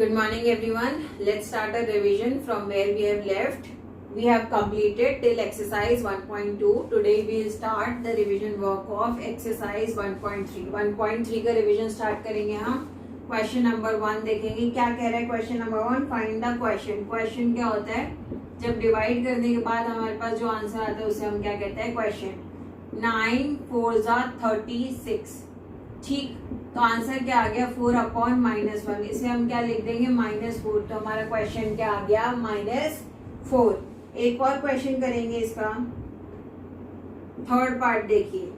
Good morning everyone. Let's start a revision from where we have left. We have completed till exercise 1.2. Today we will start the revision work of exercise 1.3. 1.3 का revision start करेंगे हम. Question number 1 देखेंगे क्या कह रहा है. Question number 1, find the question. Question क्या होता है? जब डिवाइड करने के बाद हमारे पास जो आंसर आता है उसे हम क्या कहते हैं? क्वेश्चन. 9 4 36. ठीक, तो आंसर क्या आ गया? 4/-1. इसे हम क्या लिख देंगे? -4. तो हमारा क्वेश्चन क्या आ गया? -4. एक और क्वेश्चन करेंगे इसका. थर्ड पार्ट देखिए.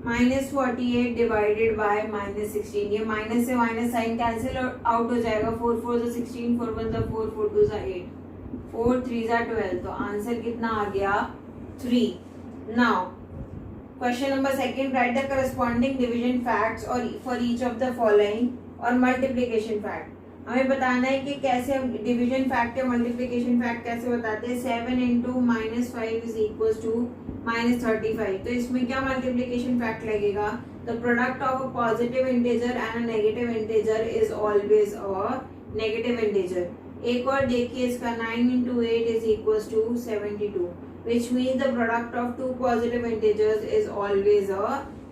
-48 डिवाइडेड बाय -16. ये माइनस से माइनस साइन कैंसिल आउट हो जाएगा. 4 4 16, 4 1 4, 4 2 8, 4 3 12. तो आंसर कितना आ गया? 3. Now question number second, write the corresponding division facts और for each of the following और मल्टीप्लिकेशन फैक्ट. हमें बताना है कि कैसे हम डिवीजन फैक्ट या मल्टीप्लिकेशन फैक्ट कैसे बताते हैं. 7 × -5 इज इक्वल टू -35. तो इसमें क्या मल्टीप्लिकेशन फैक्ट लगेगा? The product of a positive integer and a negative integer is always a negative integer. एक और देखिए इसका. 9 × 8 is equal to 72. which means the product of two positive integers is always a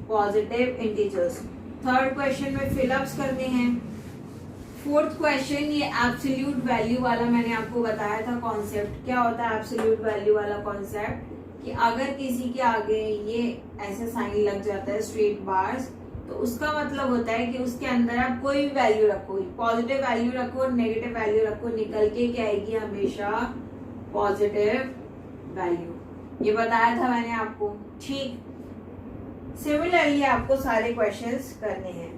positive integers. Third question में fill-ups करने हैं. Fourth question, ये absolute value वाला मैंने आपको बताया था कॉन्सेप्ट. क्या होता है एब्सोल्यूट वैल्यू वाला कॉन्सेप्ट? कि अगर किसी के आगे ये ऐसे साइन लग जाता है स्ट्रेट बार्स, तो उसका मतलब होता है कि उसके अंदर आप कोई भी वैल्यू रखो, पॉजिटिव वैल्यू रखो, नेगेटिव वैल्यू रखो, निकल के क्या आएगी? हमेशा पॉजिटिव वैल्यू. ये बताया था मैंने आपको. ठीक, सिमिलरली आपको सारे क्वेश्चंस करने हैं.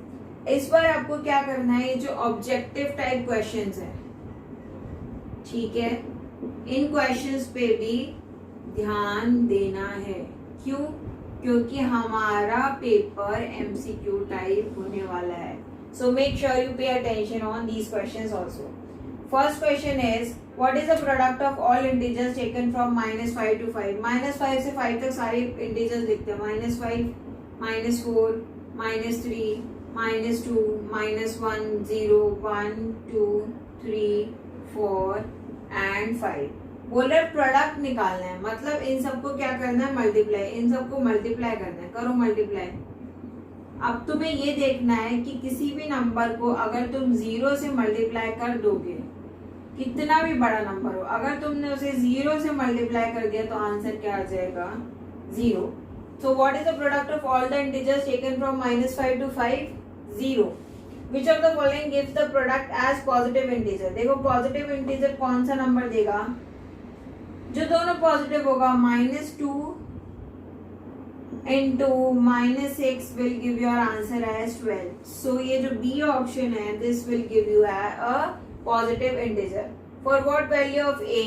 इस बार आपको क्या करना है? ये जो ऑब्जेक्टिव टाइप क्वेश्चंस है, ठीक है, इन क्वेश्चंस पे भी ध्यान देना है. क्यों? क्योंकि हमारा पेपर एमसीक्यू टाइप होने वाला है. So make sure you pay attention on these questions also. First question is, what is the product of all integers taken from -5 to 5? -5 से 5 तक सारे integers लिखते हैं. -5, -4, -3, -2, -1, 0, 1, 2, 3, 4 and 5. बोल रहे प्रोडक्ट निकालना है, मतलब इन सबको क्या करना है? मल्टीप्लाई. इन सबको मल्टीप्लाई करना है. करो मल्टीप्लाई. अब तुम्हें ये देखना है कि किसी भी नंबर को अगर तुम 0 से मल्टीप्लाई कर दोगे, कितना भी बड़ा नंबर हो, अगर तुमने उसे 0 से मल्टीप्लाई कर दिया तो आंसर क्या आ जाएगा? 0. So what is the product of all the integers taken from -5 to 5? 0. Which of the following gives the product as positive integer? देखो पॉजिटिव इंटीजर कौन सा नंबर देगा? जो दोनों पॉजिटिव होगा. -2 into -6 will give your answer as 12. So ये जो B option है, this will give you a positive integer. For what value of A?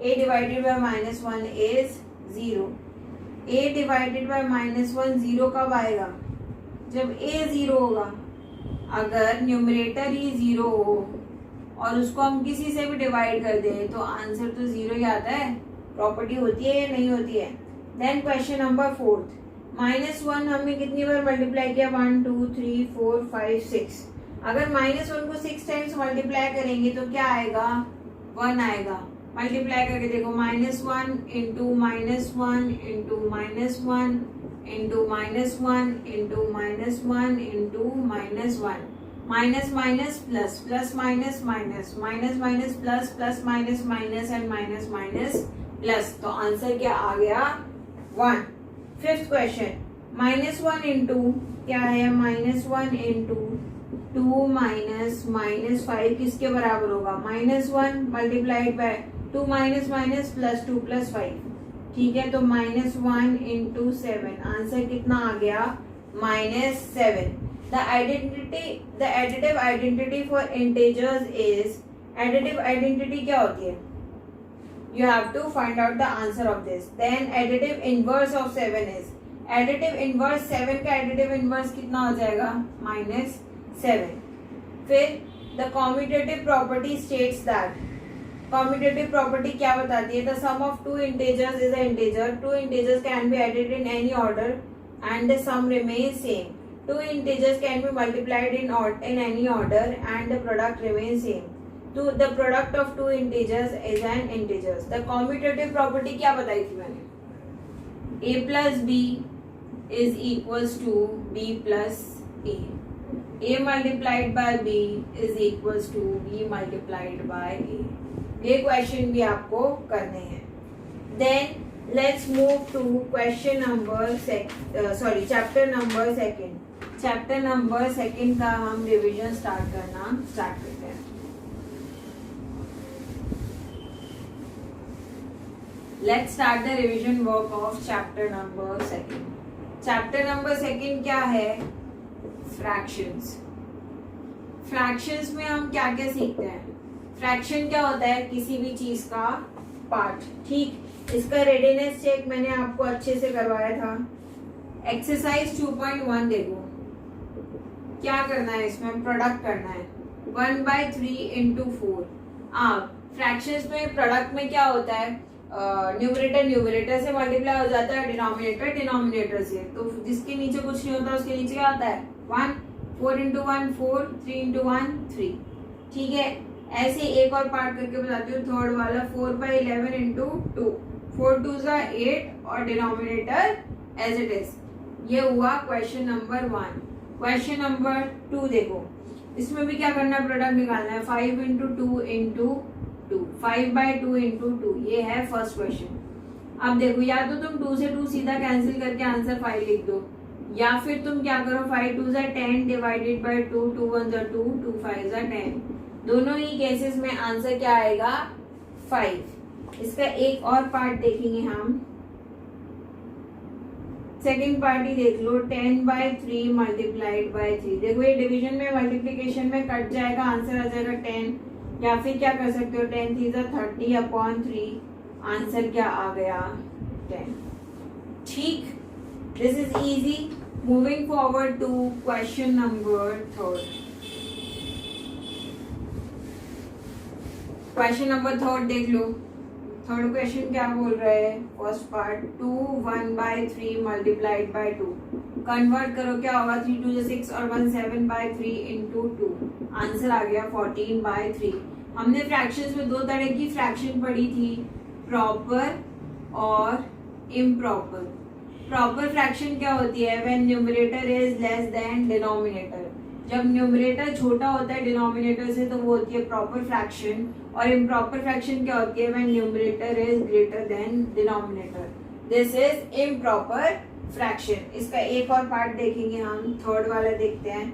A divided by -1 is 0. A divided by -1 0 कब आएगा? जब A 0 होगा. अगर न्यूमरेटर ही 0 हो और उसको हम किसी से भी डिवाइड कर दें तो आंसर तो 0 ही आता है. प्रॉपर्टी होती है या नहीं होती है? Then question number 4. -1 हमने कितनी बार मल्टीप्लाई किया? 1 2 3 4 5 6. अगर -1 को 6 टाइम्स मल्टीप्लाई करेंगे तो क्या आएगा? 1 आएगा. मल्टीप्लाई करके देखो. -1 × -1 × -1 × -1 × -1 minus minus plus, plus minus minus, minus minus plus, plus minus minus and minus minus plus. तो आंसर क्या आ गया? 1. Fifth question. -1 इंटू क्या है? -1 इंटू 2 माइनस 5 किसके बराबर होगा? -1 multiplied by 2 minus minus plus 2 plus 5. ठीक है, तो -1 इंटू 7. आंसर कितना आ गया? -7. The additive identity for integers is, additive identity क्या होती है? You have to find out the answer of this. Then additive inverse of 7 is, additive inverse 7 का additive inverse कितना हो जाएगा? -7. फिर the commutative property states that, commutative property क्या बताती है? The sum of two integers is an integer. Two integers can be added in any order and the sum remains same. Two integers can be multiplied in any order and the product remains same. To the product of two integers is an integers. The commutative property क्या बताई थी मैंने? a plus b is equals to b plus a multiplied by b is equals to b multiplied by a। ये question भी आपको करने हैं। Then let's move to question number chapter number second. Chapter number second का हम revision start करते हैं। Let's start the revision work of chapter number second. Chapter number second क्या है? फ्रैक्शंस। फ्रैक्शंस में हम क्या क्या सीखते हैं? फ्रैक्शन क्या होता है? किसी भी चीज का पार्ट। ठीक, इसका रेडीनेस चेक मैंने आपको अच्छे से करवाया था। एक्सरसाइज 2.1 देखो, क्या करना है इसमें? प्रोडक्ट करना है 1/3 इंटू 4। आप फ्रैक्शंस में प्रोडक्ट में क्या होता है? न्यूमरेटर से मल्टीप्लाई हो जाता है, डिनोमिनेटर से। तो जिसके नीचे कुछ नहीं होता उसके नीचे क्या आता है? 1। 4 इंटू 1 4, 3 इंटू 1 3। ठीक है, ऐसे एक और पार्ट करके बताती हूँ, थर्ड वाला 4/11 इंटू 2, 4 2s 8 और डिनोमिनेटर एज इट इज। ये हुआ क्वेश्चन नंबर 1। क्वेश्चन नंबर 2 देखो, इसमें भी क्या करना है? प्रोडक्ट निकालना है 5 इंटू 2 इंटू 2, 5/2 इंटू 2। ये है फर्स्ट क्वेश्चन। अब देखो, या तो तुम 2 से 2 सीधा कैंसिल करके आंसर 5 लिख दो, या फिर तुम क्या करो 5 2s 10 divided by 2, 2 1s 2, 2 5s 10। दोनों ही केसेस में आंसर क्या आएगा? 5। इसका एक और पार्ट देखेंगे हम। सेकंड पार्ट ही देख लो, 10/3 मल्टीप्लाइड बाय 3। देखो ये डिवीजन में मल्टीप्लिकेशन में कट जाएगा, आंसर आ जाएगा 10। या फिर क्या कर सकते हो? 10 3 30/3, आंसर क्या आ गया? 10। ठीक, this is easy. Moving forward to question number 3। Question number 3 देख लो। थर्ड क्वेश्चन क्या बोल रहा है? First part 2 1/3 multiplied by 2। Convert करो, क्या होगा? 3 2 6 और 1 7/3 इंटू 2। आंसर आ गया 14/3। हमने फ्रैक्शंस में दो तरह की फ्रैक्शन पढ़ी थी, प्रॉपर और इम्प्रॉपर। प्रॉपर फ्रैक्शन क्या होती है? When numerator is less than denominator. जब न्यूमरेटर छोटा होता है डिनोमिनेटर से तो वो होती है प्रॉपर फ्रैक्शन। और इम्प्रॉपर फ्रैक्शन क्या होती है? When numerator is greater than denominator. This is improper fraction. इसका एक और पार्ट देखेंगे हम, थर्ड वाला देखते हैं।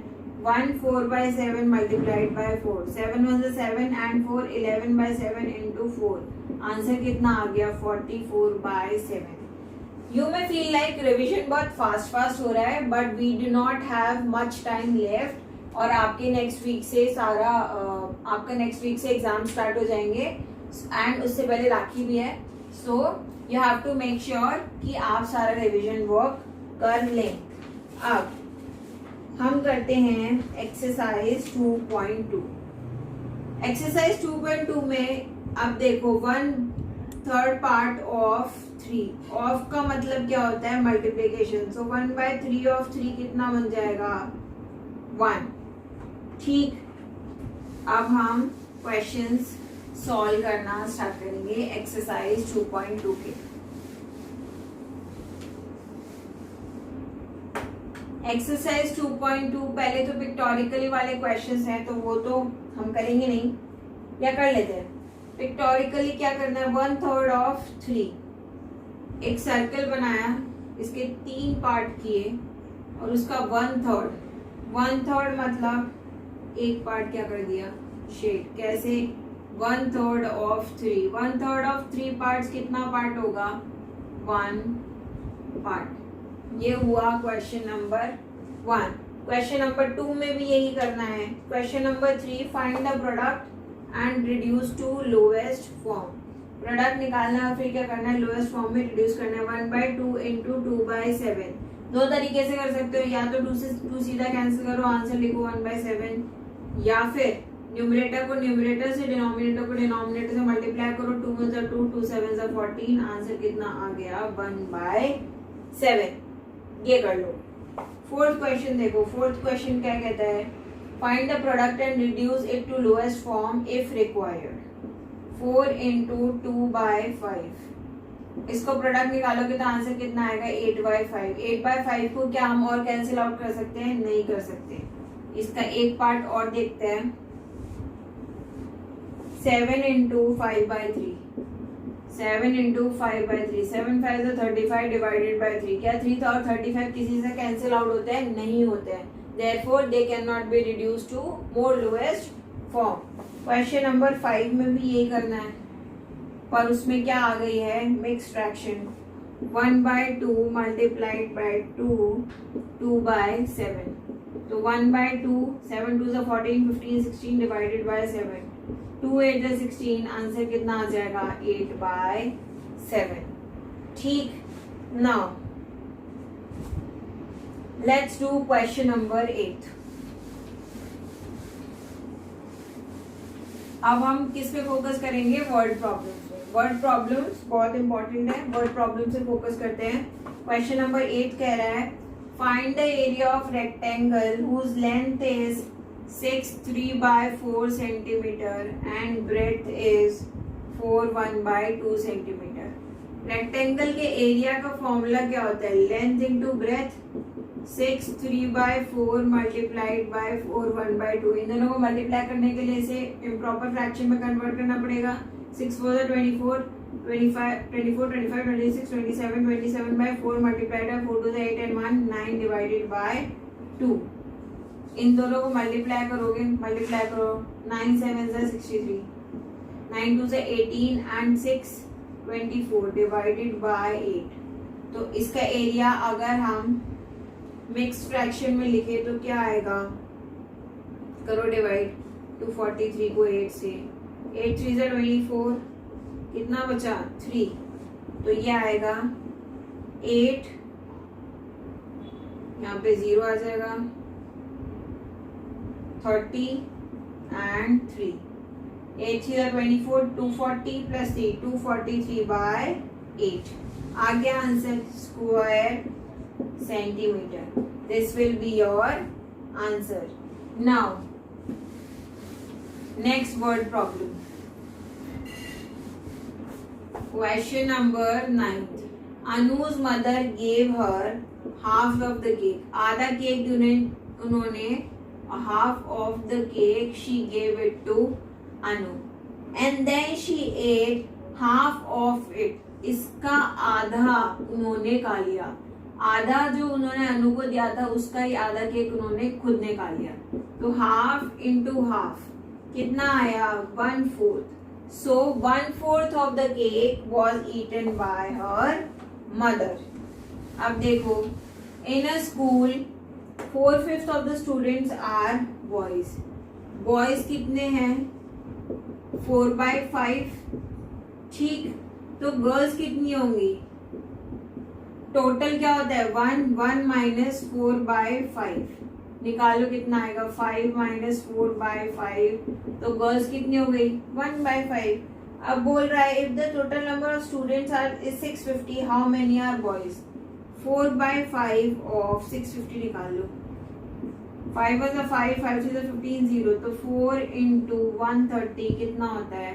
1 4/7 multiplied by 4, 7 1s 7 and 4 11/7 into 4। Answer कितना आ गया? 44/7। You may feel like revision बहुत फास्ट हो रहा है, but we do not have much time left. और आपके नेक्स्ट वीक से आपका नेक्स्ट वीक से एग्जाम स्टार्ट हो जाएंगे एंड उससे पहले राखी भी है। So you have to make sure कि आप सारा रिविजन वर्क कर लें। अब हम करते हैं एक्सरसाइज 2.2। एक्सरसाइज 2.2 में अब देखो 1/3 पार्ट ऑफ 3। ऑफ का मतलब क्या होता है? मल्टीप्लीकेशन। सो 1/3 ऑफ 3 कितना बन जाएगा? 1। ठीक, अब हम क्वेश्चंस सॉल्व करना स्टार्ट करेंगे एक्सरसाइज 2.2 के। एक्सरसाइज 2.2 पहले तो पिक्टोरिकली वाले क्वेश्चंस हैं तो वो तो हम करेंगे नहीं, या कर लेते हैं। पिक्टोरिकली क्या करना है? 1/3 ऑफ 3। एक सर्कल बनाया, इसके 3 पार्ट किए और उसका 1/3 मतलब एक पार्ट क्या कर दिया? शेड। कैसे? 1/3 ऑफ 3। 1/3 ऑफ 3 पार्ट्स कितना पार्ट होगा? 1 पार्ट। ये हुआ क्वेश्चन नंबर 1। क्वेश्चन नंबर 2 में भी यही करना है। Question number 3, find the product and reduce to lowest form. Product निकालना है, फिर क्या करना है? लोएस्ट फॉर्म में रिड्यूस करना है। 1/2 इंटू 2/7। दो तरीके से कर सकते हो, या तो 2 से 2 सीधा कैंसिल करो, आंसर लिखो 1/7, या फिर न्यूमरेटर को न्यूमरेटर से, डिनोमिनेटर को डिनोमिनेटर से मल्टीप्लाई करो। 2 1s 2, 2 7s 14। आंसर कितना आ गया? 1/7। ये कर लो। फोर्थ क्वेश्चन देखो। फोर्थ क्वेश्चन क्या कहता है? Find the product and reduce it to lowest form if required. 4 into 2/5. इसको प्रोडक्ट निकालोगे तो आंसर कितना आएगा 8/5. 8/5 को क्या हम और कैंसिल आउट कर सकते हैं? नहीं कर सकते. इसका एक पार्ट और देखते हैं. 7 into 5/3. 7 into 5/3. 7 5 तो 35 divided by 3. क्या 3 और 35 किसी से कैंसिल आउट होते हैं? नहीं होते हैं. Therefore, they cannot be reduced to more lowest form. Question number 5 में भी यही करना है, पर उसमें क्या आ गई है? Mix fraction. 1/2 multiplied by 2, 2/7. तो 1/2, 7 2 is 14, 15, 16 divided by 7. 2 8 is 16. Answer कितना आ जाएगा? 8/7. ठीक. Now let's do question number 8. अब हम किस पे फोकस करेंगे? वर्ड प्रॉब्लम्स पे. वर्ड प्रॉब्लम्स बहुत इंपॉर्टेंट है. वर्ड प्रॉब्लम से फोकस करते हैं. क्वेश्चन नंबर 8 कह रहा है find the area of rectangle whose length is 6 3/4 centimetre and breadth is 4 1/2 centimetre. Rectangle के एरिया का फॉर्मूला क्या होता है? Length into breadth. 6 3/4 multiplied by 4 1/2. इन दोनों को मल्टीप्लाई करने के लिए इसे इम्प्रॉपर फ्रैक्शन में कन्वर्ट करना पड़ेगा. 6 4 24, 25 24 25 26 27 27/4 multiplied by 4 2 8 and 1 9 divided by 2. इन दोनों को मल्टीप्लाई करोगे. मल्टीप्लाई करो. 9 7 is 63, 9 2 is 18 and 6 24 divided by 8. तो इसका एरिया अगर हम मिक्स फ्रैक्शन में लिखे तो क्या आएगा? करो डिवाइड. 243 को 8 से. 8 3 is 24. कितना बचा? 3. तो ये आएगा 8. यहाँ पे 0 आ जाएगा. 30 and 3. 8 3 is 24. 240 plus 3 243/8. आ गया answer square centimetre. This will be your answer. Now, next word problem. Question number 9. Anu's mother gave her half of the cake. आधा केक उन्होंने half of the cake she gave it to Anu. And then she ate half of it. इसका आधा उन्होंने खा लिया. आधा जो उन्होंने अनु को दिया था उसका ही आधा केक उन्होंने खुद ने खा लिया. तो हाफ इंटू हाफ कितना आया? 1/4. So 1/4 of the cake was eaten by her mother. अब देखो, in a school 4/5 of the students are boys. Boys कितने हैं? 4/5. ठीक. तो गर्ल्स कितनी होंगी? टोटल क्या होता है? 1 माइनस 4/5. निकालो कितना आएगा? 5 माइनस 4/5. तो गर्ल्स कितनी हो गई? 1/5. अब बोल रहा है if the total number of students are 650 how many are boys? 4/5 of 650 निकाल लो. 5 was 5 5 3 is 15 0. तो 4 into 130 कितना होता है?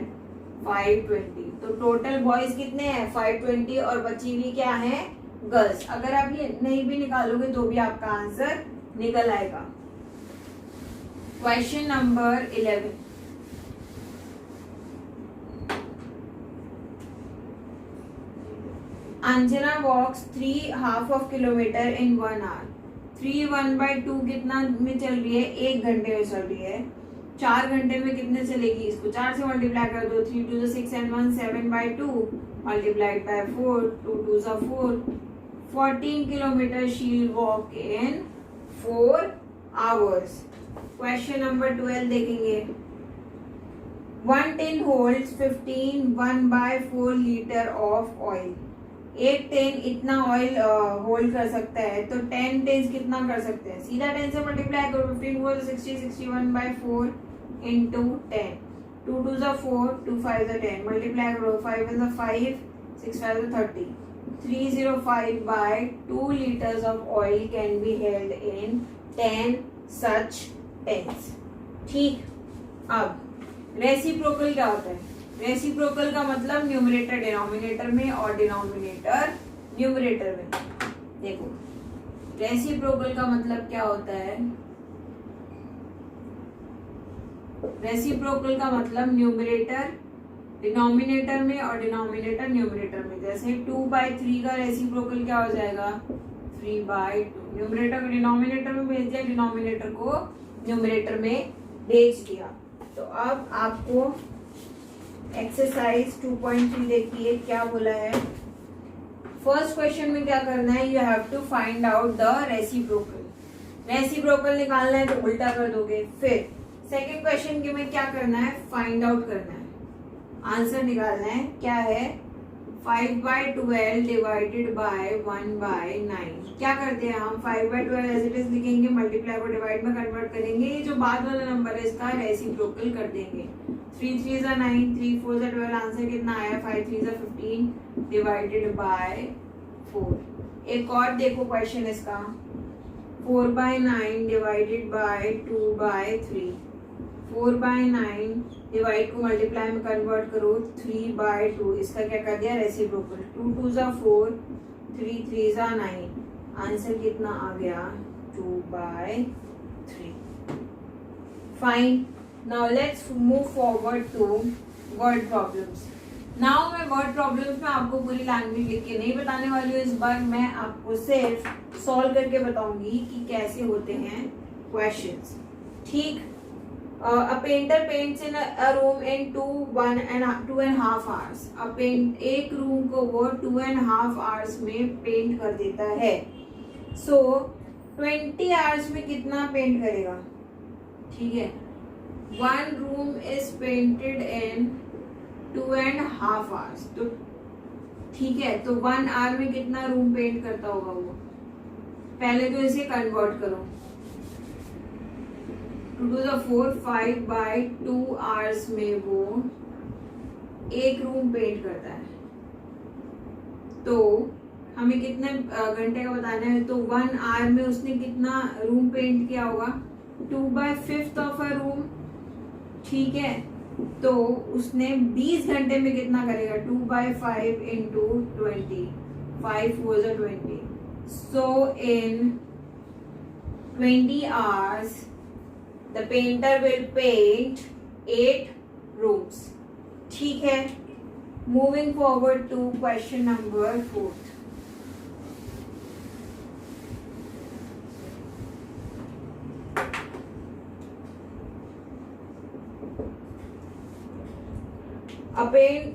520. तो टोटल बॉयज कितने हैं? 520 और बची हुई क्या है? गर्ल्स. अगर आप ये नहीं भी निकालोगे तो भी आपका आंसर निकल आएगा. Question number 11. Anjana walks 3/2 kilometre in 1 hour. 3 1/2 कितना में चल रही है? 1 घंटे में चल रही है. 4 घंटे में कितने चलेगी? इसको 4 से मल्टीप्लाई कर दो. 3 2 is 6 and 1 7/2 multiplied by 4. 2 2 is 4. 14 kilometers she'll walk in 4 hours. Question number 12 देखेंगे. 1 tin holds 15 1/4 liter of oil. एक टेन इतना ऑयल होल्ड कर सकता है. तो 10 टेन्स कितना कर सकते हैं? सीधा 10 से मल्टीप्लाई करो. 15 4 60 61/4 इंटू 10. 2 2 is 4 2 5 is 10. मल्टीप्लाई करो. 5 is 5 6 5 is 30. 305/2 liters of oil can be held in 10 such tents. ठीक, अब रेसिप्रोकल क्या होता है? रेसिप्रोकल का मतलब न्यूमरेटर डिनोमिनेटर में और डिनोमिनेटर न्यूमरेटर में। देखो रेसिप्रोकल का मतलब क्या होता है? रेसिप्रोकल का मतलब न्यूमरेटर डिनोमिनेटर में और डिनोमिनेटर न्यूमरेटर में। जैसे 2/3 का रेसिप्रोकल क्या हो जाएगा? 3/2। न्यूमरेटर को डिनोमिनेटर में भेज दिया, डिनोमिनेटर को न्यूमरेटर में भेज दिया। तो अब आपको एक्सरसाइज 2.3 देखिए क्या बोला है। फर्स्ट क्वेश्चन में क्या करना है? You have to find out the reciprocal. Reciprocal निकालना है तो उल्टा कर दोगे। फिर सेकेंड क्वेश्चन के में क्या करना है? फाइंड आउट करना है, आंसर निकालना है। क्या है? 5/12 डिवाइडेड बाय 1/9। क्या करते हैं हम? 5/12 एज इट इज लिखेंगे, मल्टीप्लाई को डिवाइड में कन्वर्ट करेंगे। ये जो बाद वाला नंबर है इसका रेसिप्रोकल कर देंगे। 3 3 9, 3 4 12। आंसर कितना आया? 5 3 15 डिवाइडेड बाय 4। एक और देखो क्वेश्चन इसका, 4/9 डिवाइडेड बाय 2/3। 4/9 डिवाइड को मल्टीप्लाई में कन्वर्ट करो, 3/2। इसका क्या कर दिया? रेसिप्रोकल। 2 2 4, 3 3 9। आंसर कितना आ गया? 2/3। Fine. Now let's move forward to word problems. Now मैं वर्ड प्रॉब्लम्स में आपको पूरी लैंग्वेज लिख के नहीं बताने वाली हूँ। इस बार मैं आपको सिर्फ सॉल्व करके बताऊंगी कि कैसे होते हैं क्वेश्चंस। ठीक। A painter paints in a room in 2.5 hours. एक रूम को वो 2.5 hours में पेंट कर देता है। So 20 hours में कितना पेंट करेगा? ठीक है, 1 room is painted in 2.5 hours। तो ठीक है, तो 1 hour में कितना रूम पेंट करता होगा वो? पहले तो इसे कन्वर्ट करो। 2 2 4, 5/2 hours में वो एक रूम पेंट करता है। तो हमें कितने घंटे का बताना है? तो 1 hour में उसने कितना रूम पेंट किया होगा? 2/5 ऑफ अ रूम। ठीक है, तो उसने 20 घंटे में कितना करेगा? 2/5 into 20, 5 4 20। So in 20 hours the painter will paint 8 rooms। ठीक है, moving forward to question number 4।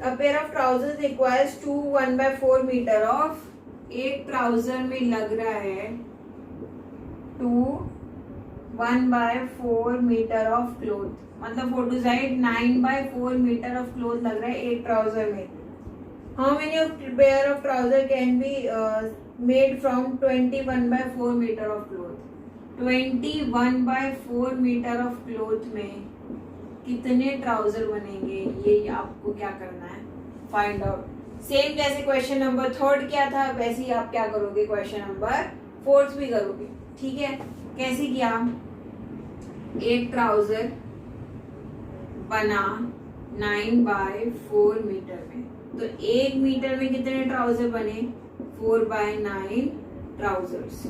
A pair of trousers requires 2 1/4 meter of। एक ट्राउजर में लग रहा है 2 1/4 मीटर ऑफ क्लोथ, मतलब 4 2 9/4 मीटर ऑफ क्लोथ लग रहा है एक ट्राउजर में। How many of pair of trouser can be made from 21/4 metre of cloth? 21/4 metre of cloth में कितने ट्राउजर बनेंगे? ये आपको क्या करना है? Find out. सेम जैसे क्वेश्चन नंबर 3 क्या था वैसे ही आप क्या करोगे? क्वेश्चन नंबर 4 भी करोगे। ठीक है, कैसे किया? एक ट्राउजर बना 9/4 मीटर में, तो 1 मीटर में कितने ट्राउजर बने? 4/9 ट्राउजर्स।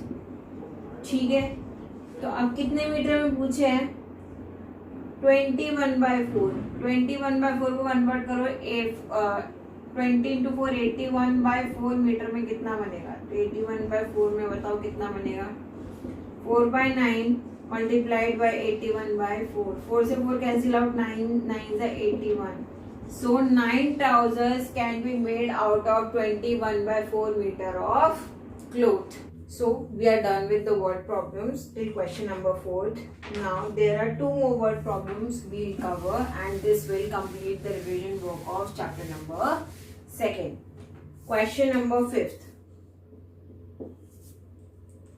ठीक है, तो अब कितने मीटर में पूछे हैं? 21/4। 21/4 को कन्वर्ट करो 20 into 4, 81/4 मीटर में कितना बनेगा? तो 81/4 में बताओ कितना बनेगा? 4/9 मल्टीप्लाइड बाय 81/4। 4 से 4 cancel out, 9 9 81। So 9 trousers can be made out of 21/4 meter of cloth. So we are done with the word problems till question number 4. Now there are 2 more word problems we'll cover, and this will complete the revision work of chapter number 2. Question number 5.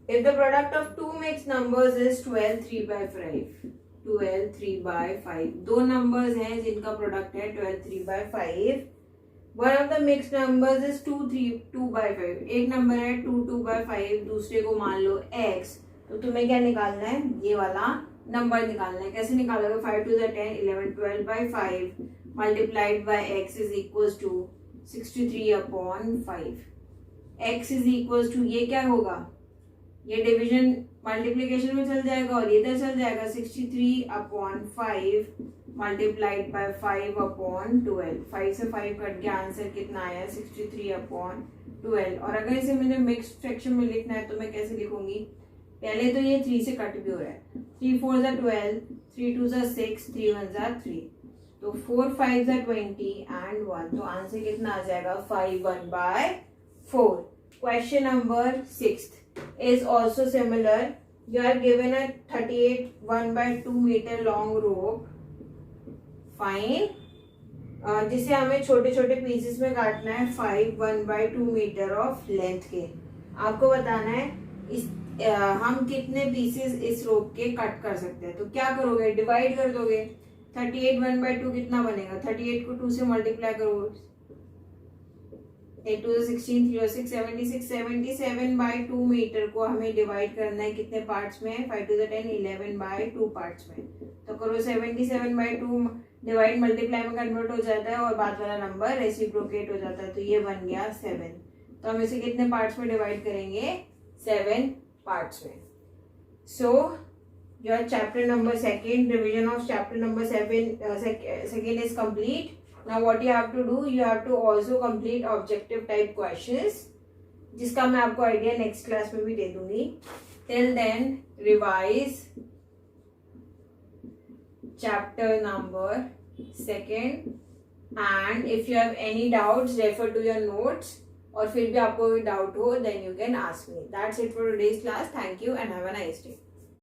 If the product of two mixed numbers is 12 3/5, 12 3/5, दो numbers हैं जिनका product है 12 3/5। One of the mixed numbers is 2/5। एक number है 2/5, दूसरे को मान लो x। तो तुम्हें क्या निकालना है? ये वाला नंबर निकालना है। कैसे निकालोगे? 5 2 10, 11 12 by 5 multiplied by x is equal to 63/5। x is equal to, ये क्या होगा? ये डिवीजन मल्टीप्लीकेशन में चल जाएगा और इधर चल जाएगा। 63/5 मल्टीप्लाइड बाय 5/12। 5 से 5 कट गया, आंसर कितना आया? 63/12। और अगर इसे मुझे मिक्स्ड फ्रैक्शन में लिखना है तो मैं कैसे लिखूंगी? पहले तो ये 3 से कट भी हो रहा है। 3 4 12, 3 2 6, 3 1 3, तो 4 5 20 एंड 1, तो आंसर कितना आ जाएगा? 5/1/4। Question number 6 is also similar. You are given a 38 1/2 meter long rope. Fine. जिसे हमें छोटे छोटे पीसेस में काटना है 5 1/2 मीटर ऑफ लेंथ के। आपको बताना है इस हम कितने पीसेस इस रोप के कट कर सकते हैं। तो क्या करोगे? डिवाइड कर दोगे। 38 1/2 कितना बनेगा? 38 को 2 से मल्टीप्लाई करोगे। 8 2 16, 3 6 76, 77/2 मीटर को हमें डिवाइड करना है कितने पार्ट्स में? 5 2 10, 11/2 पार्ट्स में। तो करो 77/2 डिवाइड मल्टीप्लाई में कन्वर्ट हो जाता है और बाद वाला नंबर रेसिप्रोकेट हो जाता है, तो ये बन गया 7। तो हम इसे कितने पार्ट्स में डिवाइड करेंगे? 7 पार्ट्स में। So your chapter number 2, revision of chapter number 7 is complete. Now what you have to do, you have to also complete objective type questions, जिसका मैं आपको आइडिया नेक्स्ट क्लास में भी दे दूंगी। Till then, revise chapter number 2 and if you have any doubts, refer to your notes. और फिर भी आपको कोई डाउट हो, then you can ask me. That's it for today's class. Thank you and have a nice day.